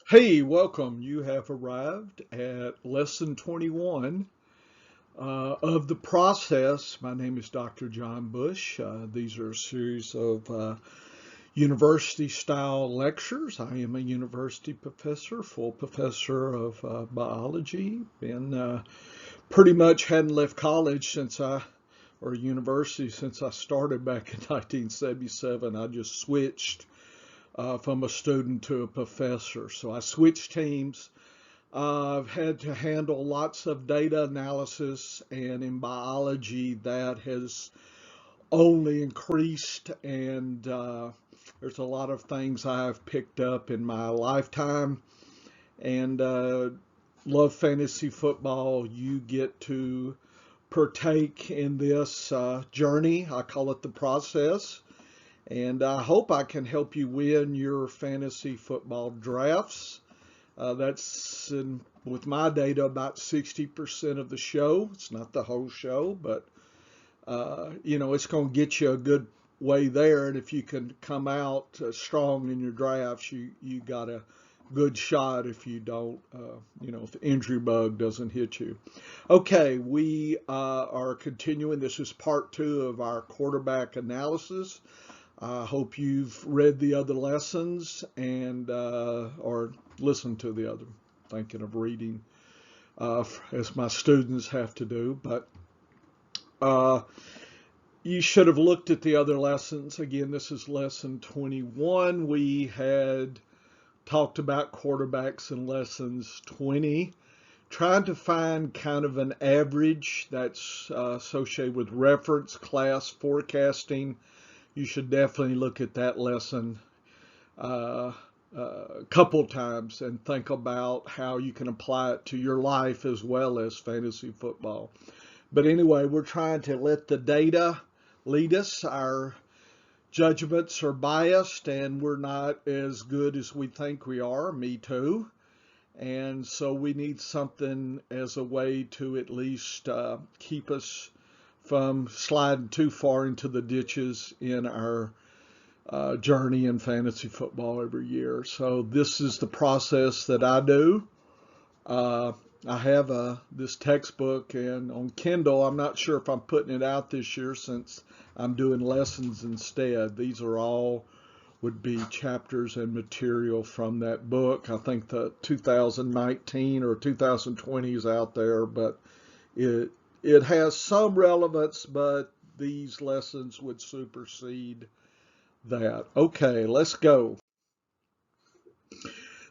Hey, welcome. You have arrived at lesson 21 of the process. My name is Dr. John Bush. These are a series of university style lectures. I am a university professor, full professor of biology, and pretty much hadn't left college or university since I started back in 1977. I just switched from a student to a professor. So I switched teams. I've had to handle lots of data analysis, and in biology, that has only increased. And there's a lot of things I've picked up in my lifetime. And love fantasy football. You get to partake in this journey. I call it the process. And I hope I can help you win your fantasy football drafts. With my data, about 60% of the show. It's not the whole show, but it's going to get you a good way there. And if you can come out strong in your drafts, you got a good shot if you don't, if the injury bug doesn't hit you. Okay, we are continuing. This is part two of our quarterback analysis. I hope you've read the other lessons and or listened to the other. Thinking of reading as my students have to do, but uh, you should have looked at the other lessons. Again, this is lesson 21. We had talked about quarterbacks in lessons 20, trying to find kind of an average that's associated with reference class forecasting. You should definitely look at that lesson uh, a couple times and think about how you can apply it to your life as well as fantasy football. But anyway, we're trying to let the data lead us. Our judgments are biased and we're not as good as we think we are. Me too. And so we need something as a way to at least keep us from sliding too far into the ditches in our journey in fantasy football every year. So this is the process that I do. Uh, I have this textbook and on Kindle. I'm not sure if I'm putting it out this year since I'm doing lessons instead. These are all would be chapters and material from that book. I think the 2019 or 2020 is out there, but it it has some relevance, but these lessons would supersede that. Okay, let's go.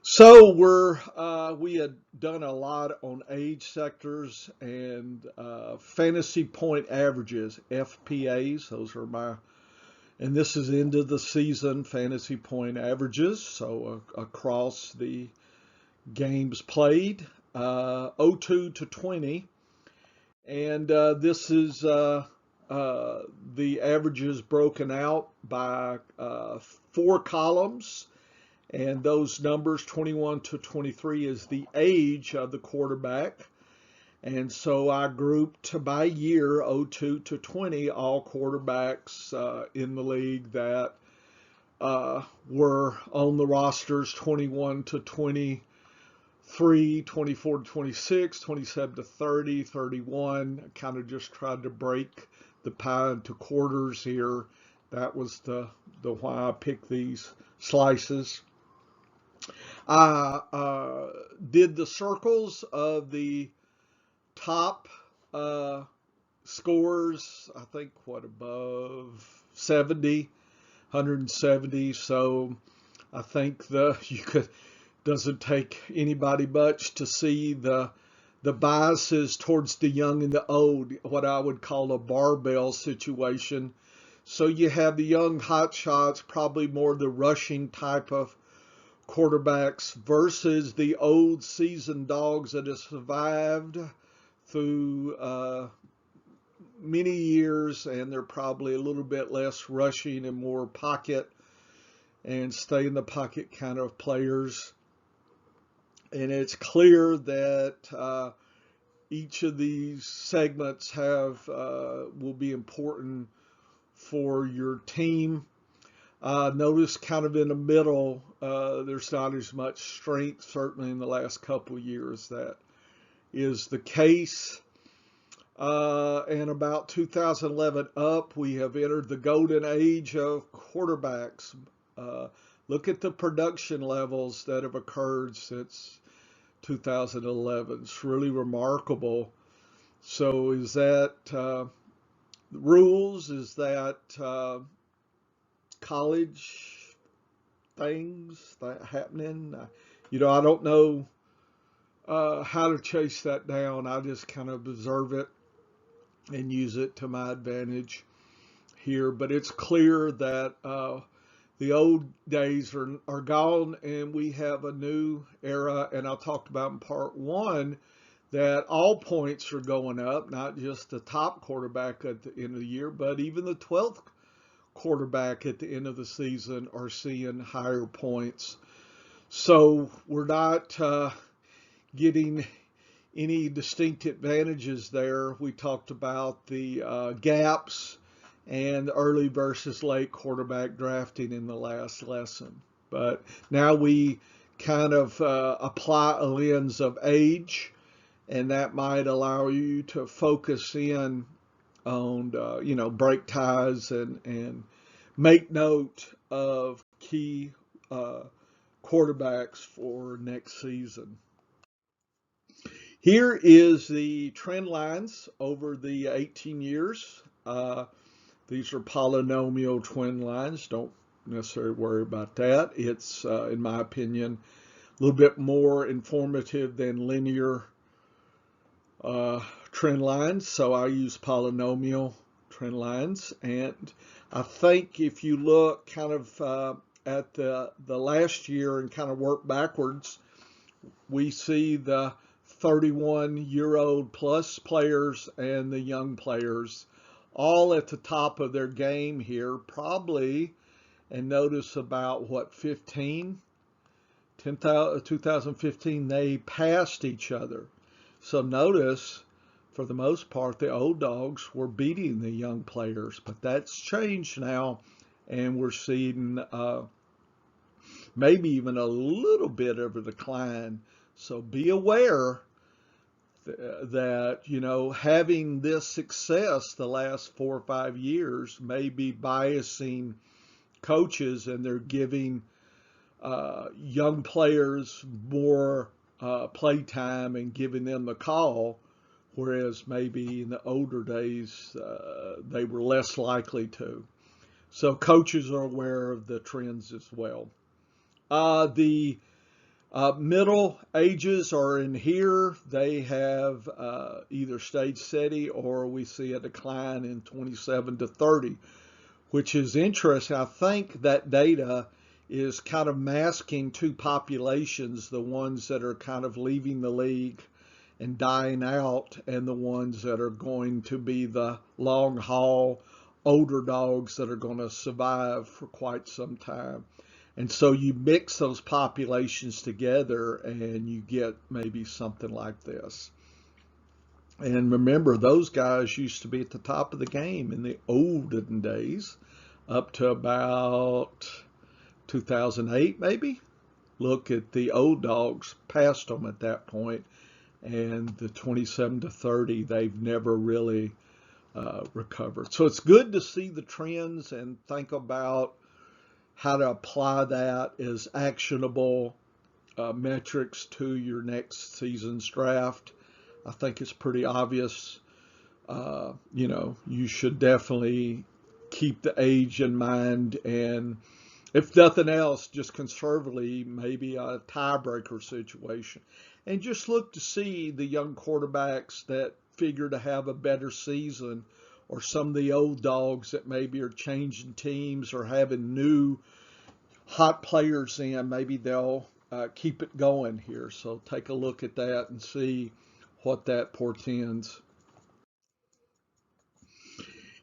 So we had done a lot on age sectors and fantasy point averages, FPAs. Those are and this is into the season fantasy point averages. So across the games played, 02 to 20, and this is the averages broken out by four columns. And those numbers, 21 to 23, is the age of the quarterback. And so I grouped by year, 02 to 20, all quarterbacks in the league that were on the rosters, 21 to 23, 24 to 26, 27 to 30, 31. I kind of just tried to break the pie into quarters here. That was the why I picked these slices. I did the circles of the top uh, scores, I think, above 70, 170. So I think you could, doesn't take anybody much to see the biases towards the young and the old, what I would call a barbell situation. So you have the young hot shots, probably more the rushing type of quarterbacks versus the old seasoned dogs that have survived through many years, and they're probably a little bit less rushing and more pocket and stay in the pocket kind of players. And it's clear that each of these segments have will be important for your team. Notice kind of in the middle, there's not as much strength, certainly in the last couple of years. That is the case. And about 2011 up, we have entered the golden age of quarterbacks. Look at the production levels that have occurred since 2011. It's really remarkable. So is that rules? Is that college things that happening? I don't know how to chase that down. I just kind of observe it and use it to my advantage here. But it's clear that the old days are gone, and we have a new era. And I talked about in part one that all points are going up, not just the top quarterback at the end of the year, but even the 12th quarterback at the end of the season are seeing higher points. So we're not getting any distinct advantages there. We talked about the gaps and early versus late quarterback drafting in the last lesson. But now we kind of apply a lens of age, and that might allow you to focus in on, break ties and make note of key quarterbacks for next season. Here is the trend lines over the 18 years. These are polynomial trend lines. Don't necessarily worry about that. It's, in my opinion, a little bit more informative than linear trend lines. So I use polynomial trend lines. And I think if you look kind of at the last year and kind of work backwards, we see the 31-year-old plus players and the young players all at the top of their game here, probably. And notice about 2015, they passed each other. So notice, for the most part, the old dogs were beating the young players, but that's changed now, and we're seeing maybe even a little bit of a decline. So be aware that, having this success the last 4 or 5 years may be biasing coaches, and they're giving young players more play time and giving them the call, whereas maybe in the older days they were less likely to. So coaches are aware of the trends as well. The middle ages are in here. They have either stayed steady or we see a decline in 27 to 30, which is interesting. I think that data is kind of masking two populations, the ones that are kind of leaving the league and dying out, and the ones that are going to be the long haul older dogs that are going to survive for quite some time. And so you mix those populations together and you get maybe something like this. And remember, those guys used to be at the top of the game in the olden days, up to about 2008 maybe. Look at the old dogs, past them at that point, and the 27 to 30, they've never really recovered. So it's good to see the trends and think about how to apply that as actionable metrics to your next season's draft. I think it's pretty obvious. You should definitely keep the age in mind, and if nothing else, just conservatively, maybe a tiebreaker situation. And just look to see the young quarterbacks that figure to have a better season, or some of the old dogs that maybe are changing teams or having new hot players in. Maybe they'll keep it going here. So take a look at that and see what that portends.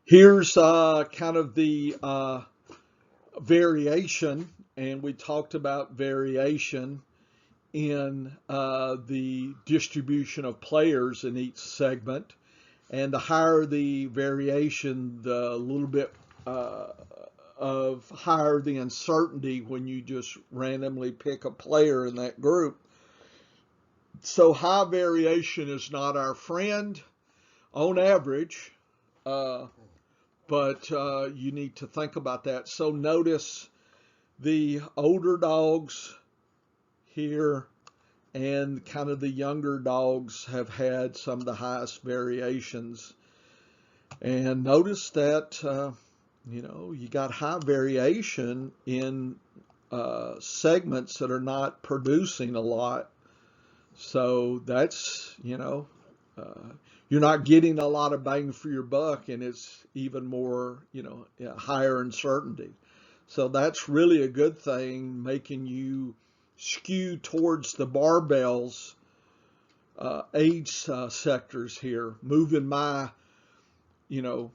Here's kind of the variation, and we talked about variation in the distribution of players in each segment. And the higher the variation, the little bit of higher the uncertainty when you just randomly pick a player in that group. So high variation is not our friend on average, uh, but you need to think about that. So notice the older dogs here and kind of the younger dogs have had some of the highest variations. And notice that, you got high variation in segments that are not producing a lot. So that's, you're not getting a lot of bang for your buck, and it's even more, higher uncertainty. So that's really a good thing, making you skew towards the barbells age sectors here, moving my, you know,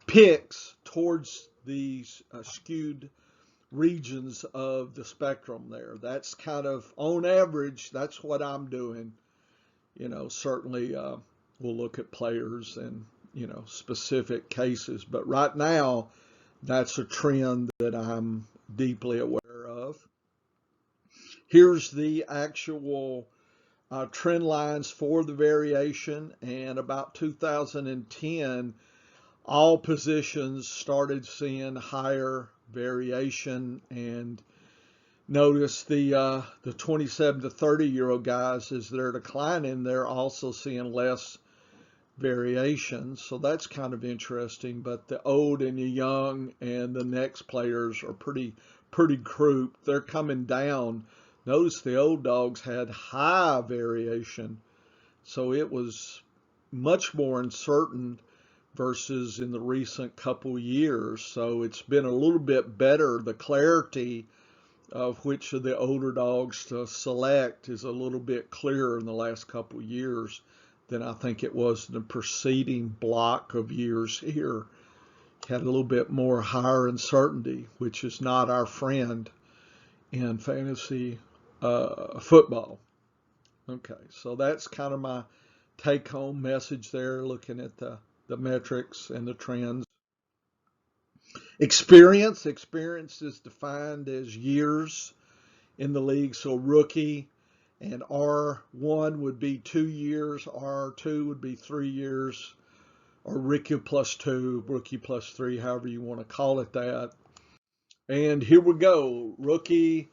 picks towards these skewed regions of the spectrum there. That's kind of, on average, that's what I'm doing. Certainly we'll look at players and, specific cases. But right now, that's a trend that I'm deeply aware of. Here's the actual trend lines for the variation. And about 2010, all positions started seeing higher variation. And notice the 27 to 30-year-old guys, as they're declining, they're also seeing less variation. So that's kind of interesting. But the old and the young and the next players are pretty grouped. They're coming down. Notice the old dogs had high variation. So it was much more uncertain versus in the recent couple years. So it's been a little bit better. The clarity of which of the older dogs to select is a little bit clearer in the last couple years than I think it was in the preceding block of years here. Had a little bit more higher uncertainty, which is not our friend in fantasy football. Okay, so that's kind of my take-home message there, looking at the metrics and the trends. Experience is defined as years in the league. So rookie and R1 would be 2 years, R2 would be 3 years, or rookie plus 2, rookie plus 3, however you want to call it that. And here we go, rookie.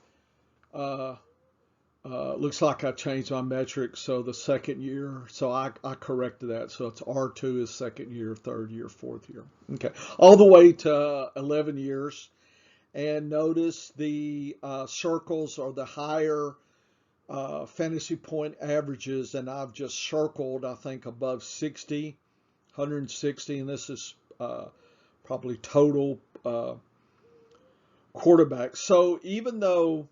Looks like I changed my metrics, so the second year, so I corrected that. So it's R2 is second year, third year, fourth year. Okay, all the way to 11 years. And notice the circles are the higher fantasy point averages, and I've just circled, I think, above 60, 160, and this is probably total quarterbacks. So even though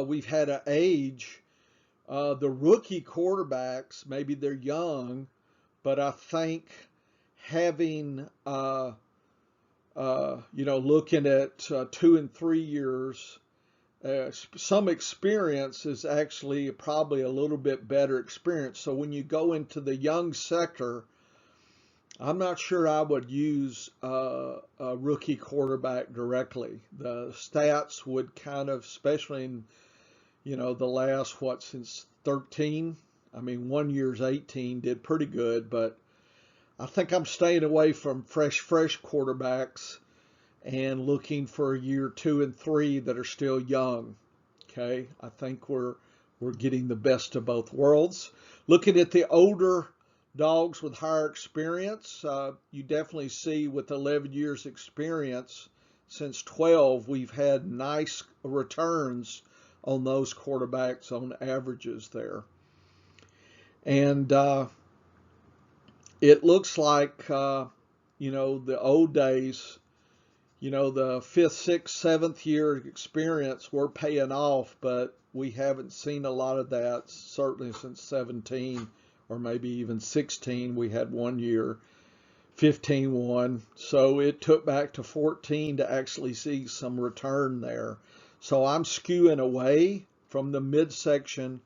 we've had an age, the rookie quarterbacks, maybe they're young, but I think having, looking at 2 and 3 years, some experience is actually probably a little bit better experience. So when you go into the young sector, I'm not sure I would use a rookie quarterback directly. The stats would kind of, especially in, the last, since 13? I mean, 1 year's 18 did pretty good, but I think I'm staying away from fresh quarterbacks and looking for year 2 and 3 that are still young. Okay, I think we're getting the best of both worlds. Looking at the older dogs with higher experience, you definitely see with 11 years experience, since 12, we've had nice returns on those quarterbacks on averages there. And it looks like, the old days, the 5th, 6th, 7th year experience, we're paying off, but we haven't seen a lot of that, certainly since 17 or maybe even 16. We had 1 year, 15 1. So it took back to 14 to actually see some return there. So I'm skewing away from the midsection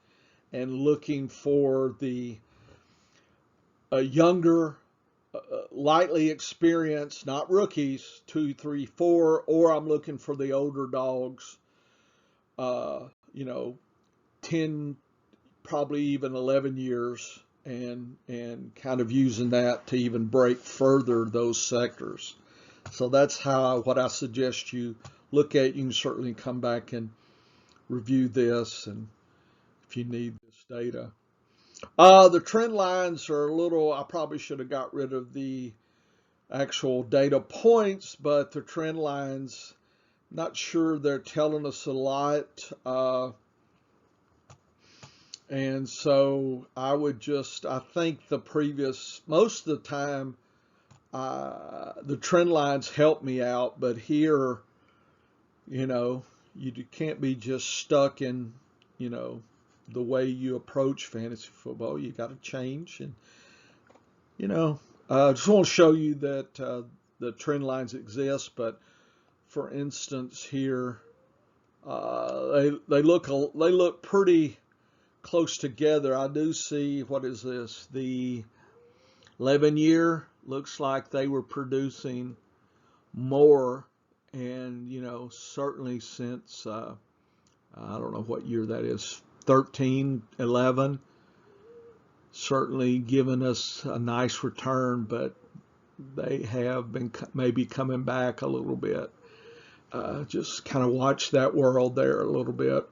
and looking for the younger lightly experienced, not rookies, 2, 3, 4, or I'm looking for the older dogs, uh, you know, 10, probably even 11 years, and kind of using that to even break further those sectors. So that's what I suggest you look at. You can certainly come back and review this, and if you need this data. The trend lines are a little, I probably should have got rid of the actual data points, but the trend lines, not sure they're telling us a lot. And so I think most of the time, the trend lines help me out, but here, you can't be just stuck in, the way you approach fantasy football. You got to change. And, I just want to show you that the trend lines exist, but for instance here, they look pretty close together. I do see, what is this? The 11-year looks like they were producing more, and certainly since I don't know what year that is, 13, 11, certainly given us a nice return, but they have been maybe coming back a little bit. Just kind of watch that world there a little bit.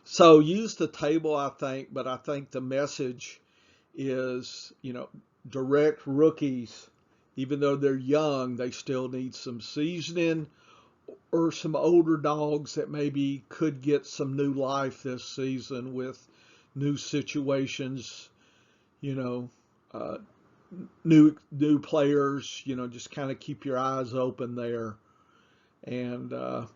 So use the table, I think, but I think the message is, direct rookies, even though they're young, they still need some seasoning, or some older dogs that maybe could get some new life this season with new situations, you know, uh, new players, just kind of keep your eyes open there. And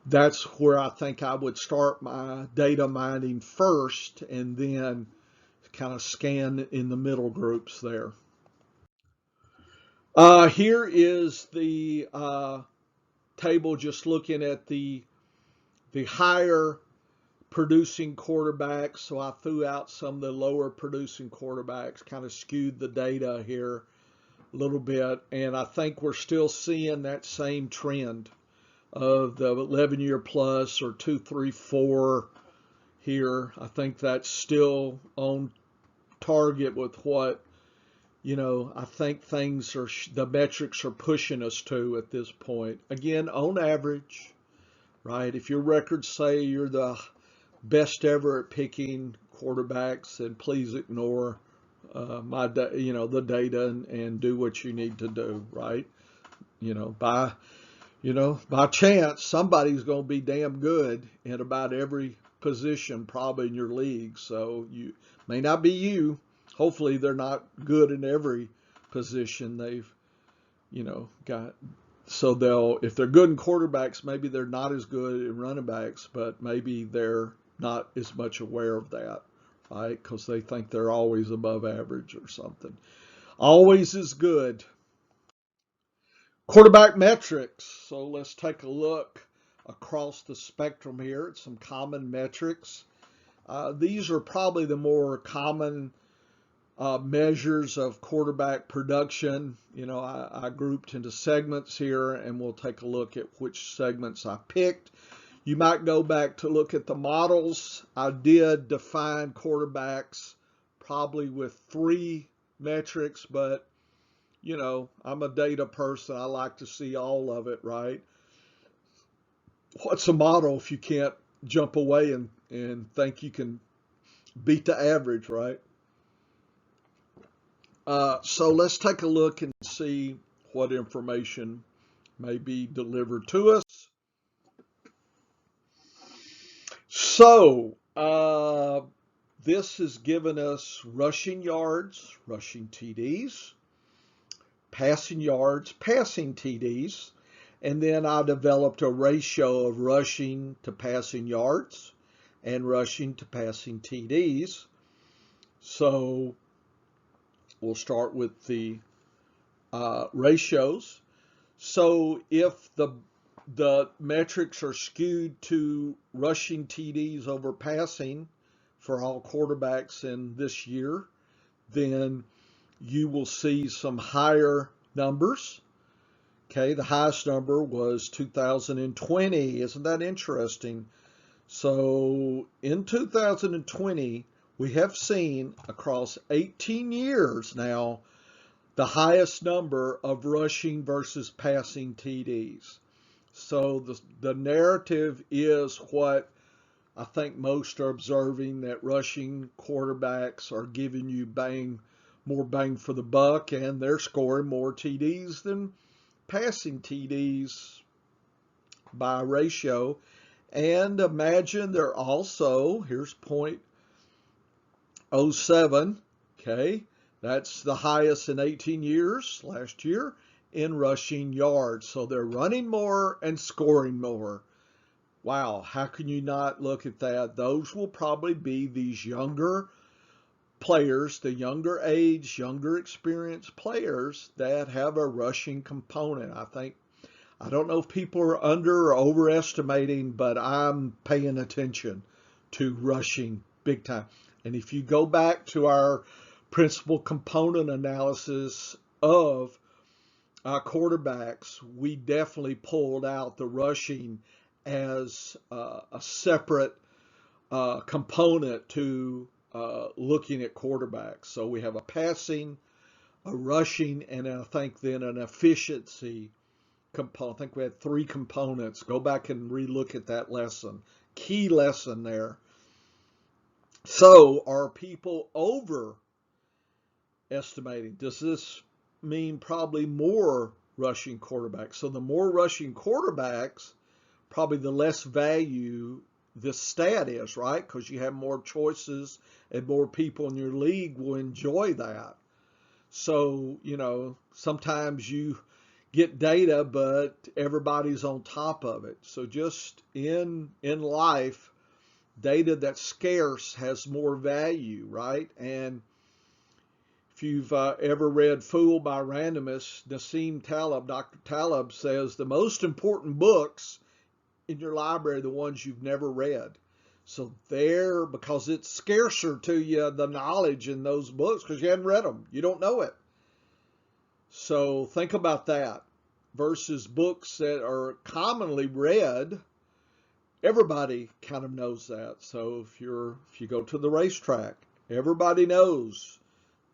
that's where I think I would start my data mining first, and then kind of scan in the middle groups there. Here is the table just looking at the higher producing quarterbacks. So I threw out some of the lower producing quarterbacks, kind of skewed the data here a little bit. And I think we're still seeing that same trend of the 11-year plus, or 2, 3, 4 here. I think that's still on target with what, I think the metrics are pushing us to at this point. Again, on average, right? If your records say you're the best ever at picking quarterbacks, then please ignore the data, and do what you need to do, right? By by chance, somebody's going to be damn good in about every position, probably in your league. So you may not be you. Hopefully, they're not good in every position they've, got. So if they're good in quarterbacks, maybe they're not as good in running backs, but maybe they're not as much aware of that, right? Because they think they're always above average or something. Always is good. Quarterback metrics. So let's take a look across the spectrum here at some common metrics. These are probably the more common measures of quarterback production. I grouped into segments here, and we'll take a look at which segments I picked. You might go back to look at the models. I did define quarterbacks probably with 3 metrics, but I'm a data person. I like to see all of it, right? What's a model if you can't jump away and think you can beat the average, right? So let's take a look and see what information may be delivered to us. So this has given us rushing yards, rushing TDs, passing yards, passing TDs, and then I developed a ratio of rushing to passing yards and rushing to passing TDs. So we'll start with the ratios. So if the metrics are skewed to rushing TDs over passing for all quarterbacks in this year, then you will see some higher numbers. Okay, the highest number was 2020. Isn't that interesting? So in 2020, we have seen across 18 years now the highest number of rushing versus passing TDs. So the narrative is what I think most are observing, that rushing quarterbacks are giving you more bang for the buck, and they're scoring more TDs than passing TDs by ratio. And imagine they're also, here's .07, okay, that's the highest in 18 years last year in rushing yards. So they're running more and scoring more. Wow, how can you not look at that? Those will probably be these younger players, the younger age, younger experienced players that have a rushing component. I don't know if people are under or overestimating, but I'm paying attention to rushing big time. And if you go back to our principal component analysis of quarterbacks, we definitely pulled out the rushing as a separate component to looking at quarterbacks. So we have a passing, a rushing, and I think then an efficiency component. I think we had 3 components. Go back and relook at that lesson. Key lesson there. So are people overestimating? Does this mean probably more rushing quarterbacks? So the more rushing quarterbacks, probably the less value this stat is, right? Because you have more choices and more people in your league will enjoy that. So, sometimes you get data, but everybody's on top of it. So just in life, data that's scarce has more value, right? And if you've ever read Fool by Randomness, Dr. Taleb says the most important books in your library are the ones you've never read. So because it's scarcer to you, the knowledge in those books, because you haven't read them. You don't know it. So think about that versus books that are commonly read. Everybody kind of knows that. So if you go to the racetrack, everybody knows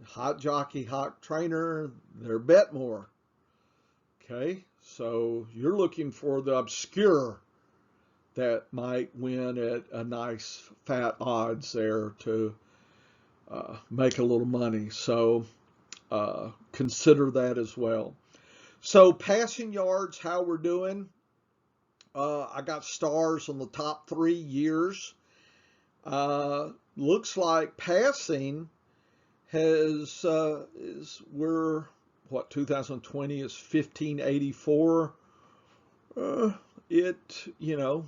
hot jockey, hot trainer, they're bet more. Okay, so you're looking for the obscure that might win at a nice fat odds there to make a little money. So consider that as well. So passing yards, how we're doing. I got stars on the top 3 years. Looks like passing we're 2020 is 1584.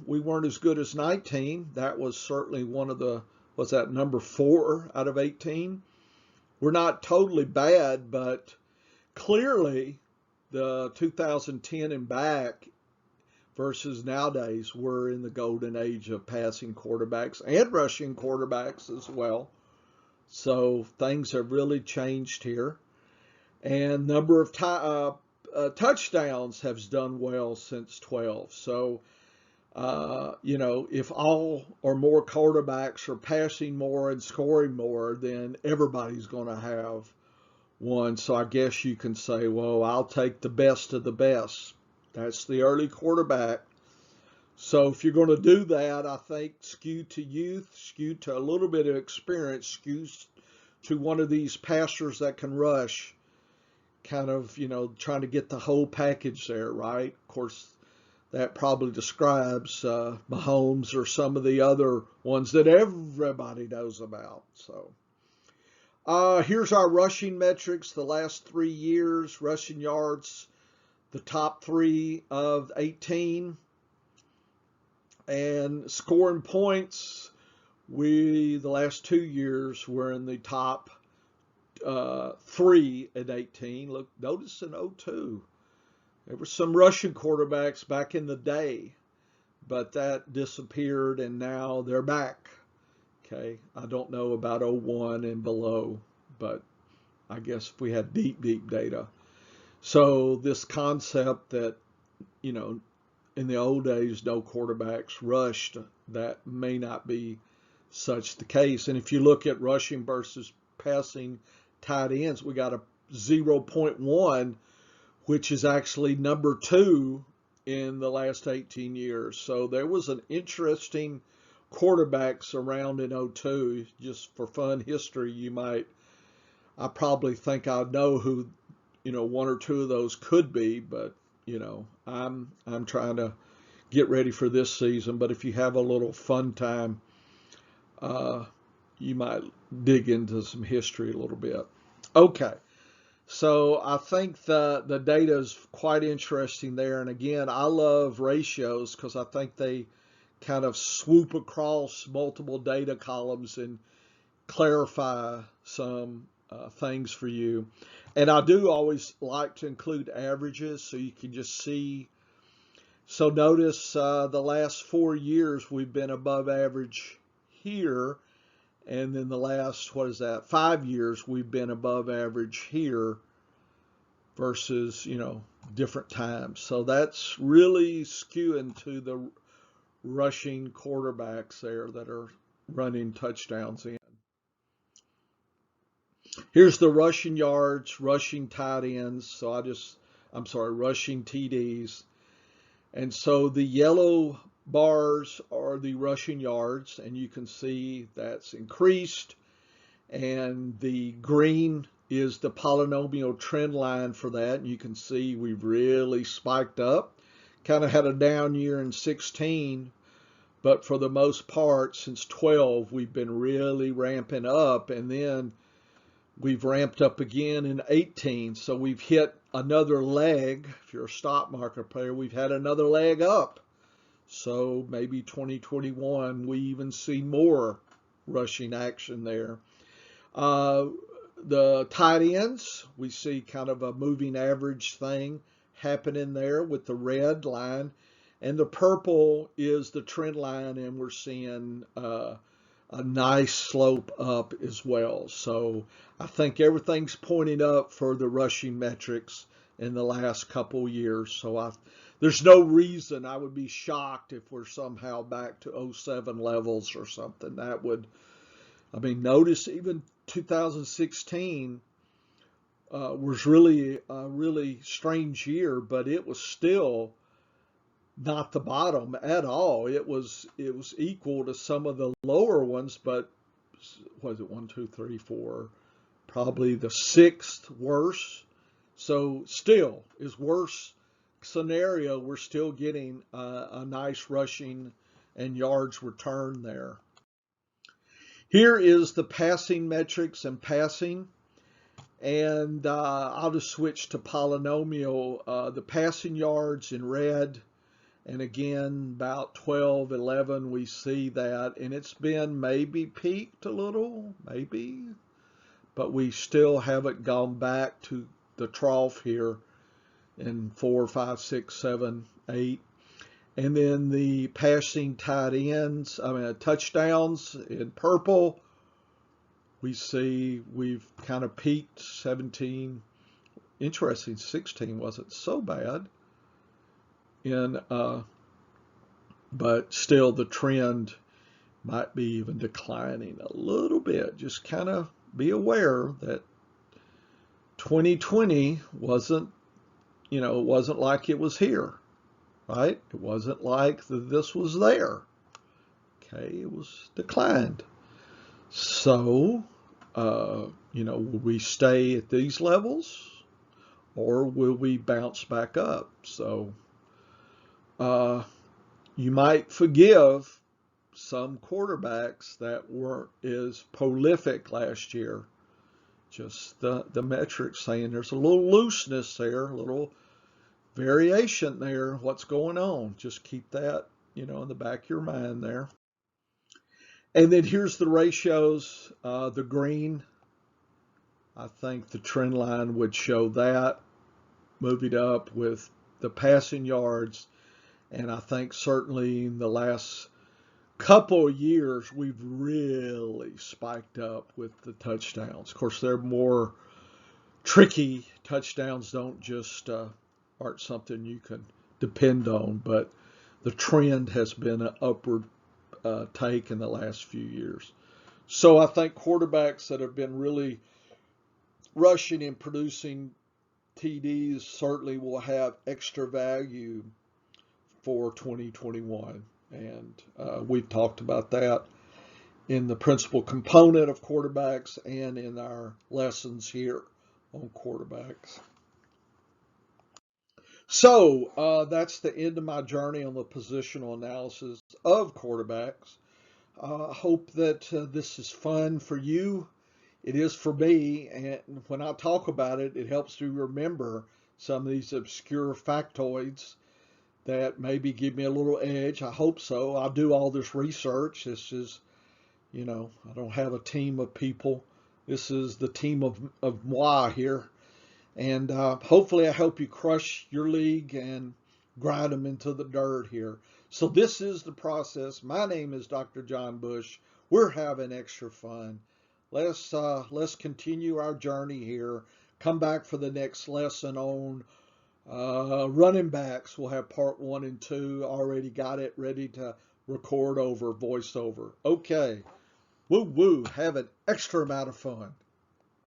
We weren't as good as 19. That was certainly number 4 out of 18. We're not totally bad, but clearly the 2010 and back versus nowadays, we're in the golden age of passing quarterbacks and rushing quarterbacks as well. So things have really changed here. And number of touchdowns has done well since 12. So, if all or more quarterbacks are passing more and scoring more, then everybody's going to have one. So I guess you can say, well, I'll take the best of the best. That's the early quarterback. So if you're going to do that, I think skew to youth, skew to a little bit of experience, skew to one of these passers that can rush, kind of, trying to get the whole package there, right? Of course, that probably describes Mahomes or some of the other ones that everybody knows about. So here's our rushing metrics the last 3 years, rushing yards, the top 3 of 18. And scoring points, the last 2 years were in the top 3 at 18. Look, notice in 02, there were some Russian quarterbacks back in the day, but that disappeared and now they're back. Okay, I don't know about 01 and below, but I guess if we had deep data. So this concept that, you know, in the old days, no quarterbacks rushed, that may not be such the case. And if you look at rushing versus passing tight ends, we got a 0.1, which is actually number 2 in the last 18 years. So there was an interesting quarterbacks around in '02. Just for fun history, I probably think I know who, one or two of those could be, but I'm trying to get ready for this season. But if you have a little fun time, you might dig into some history a little bit. Okay, so I think the data is quite interesting there. And again, I love ratios because I think they kind of swoop across multiple data columns and clarify some things for you. And I do always like to include averages so you can just see. So notice the last 4 years we've been above average here. And then the last, 5 years we've been above average here versus, different times. So that's really skewing to the rushing quarterbacks there that are running touchdowns in. Here's the rushing yards, rushing tight ends. So rushing TDs. And so the yellow bars are the rushing yards, and you can see that's increased. And the green is the polynomial trend line for that. And you can see we've really spiked up. Kind of had a down year in 16, but for the most part, since 12, we've been really ramping up. And then we've ramped up again in 18. So we've hit another leg. If you're a stock market player, we've had another leg up. So maybe 2021, we even see more rushing action there. The tight ends, we see kind of a moving average thing happening there with the red line. And the purple is the trend line, and we're seeing a nice slope up as well. So I think everything's pointing up for the rushing metrics in the last couple years. So there's no reason I would be shocked if we're somehow back to '07 levels or something. Notice even 2016 was really a really strange year, but it was still not the bottom at all. It was equal to some of the lower ones, but was it 1, 2, 3, 4? Probably the 6th worst. So still is worse scenario. We're still getting a nice rushing and yards return there. Here is the passing metrics and passing. And I'll just switch to polynomial. The passing yards in red. And again, about 12, 11, we see that. And it's been maybe peaked a little, maybe. But we still haven't gone back to the trough here in 4, 5, 6, 7, 8. And then the passing tight ends, touchdowns in purple. We see we've kind of peaked 17. Interesting, 16 wasn't so bad. But still the trend might be even declining a little bit. Just kind of be aware that 2020 wasn't like it was here, right? It wasn't like this was there. Okay, it was declined. So, will we stay at these levels or will we bounce back up? So, you might forgive some quarterbacks that weren't as prolific last year. Just the metrics saying there's a little looseness there, a little variation there. What's going on? Just keep that, in the back of your mind there. And then here's the ratios. The green, I think the trend line would show that moving up with the passing yards. And I think certainly in the last couple of years, we've really spiked up with the touchdowns. Of course, they're more tricky. Touchdowns don't just aren't something you can depend on, but the trend has been an upward take in the last few years. So I think quarterbacks that have been really rushing and producing TDs certainly will have extra value for 2021. And we've talked about that in the principal component of quarterbacks and in our lessons here on quarterbacks. So that's the end of my journey on the positional analysis of quarterbacks. I hope that this is fun for you. It is for me, and when I talk about it, it helps me remember some of these obscure factoids that maybe give me a little edge. I hope so. I do all this research. This is, I don't have a team of people. This is the team of moi here. And hopefully I help you crush your league and grind them into the dirt here. So this is the process. My name is Dr. John Bush. We're having extra fun. Let's continue our journey here. Come back for the next lesson on running backs. We'll have part 1 and 2. Already got it ready to record over voiceover. Okay. Woo woo. Have an extra amount of fun.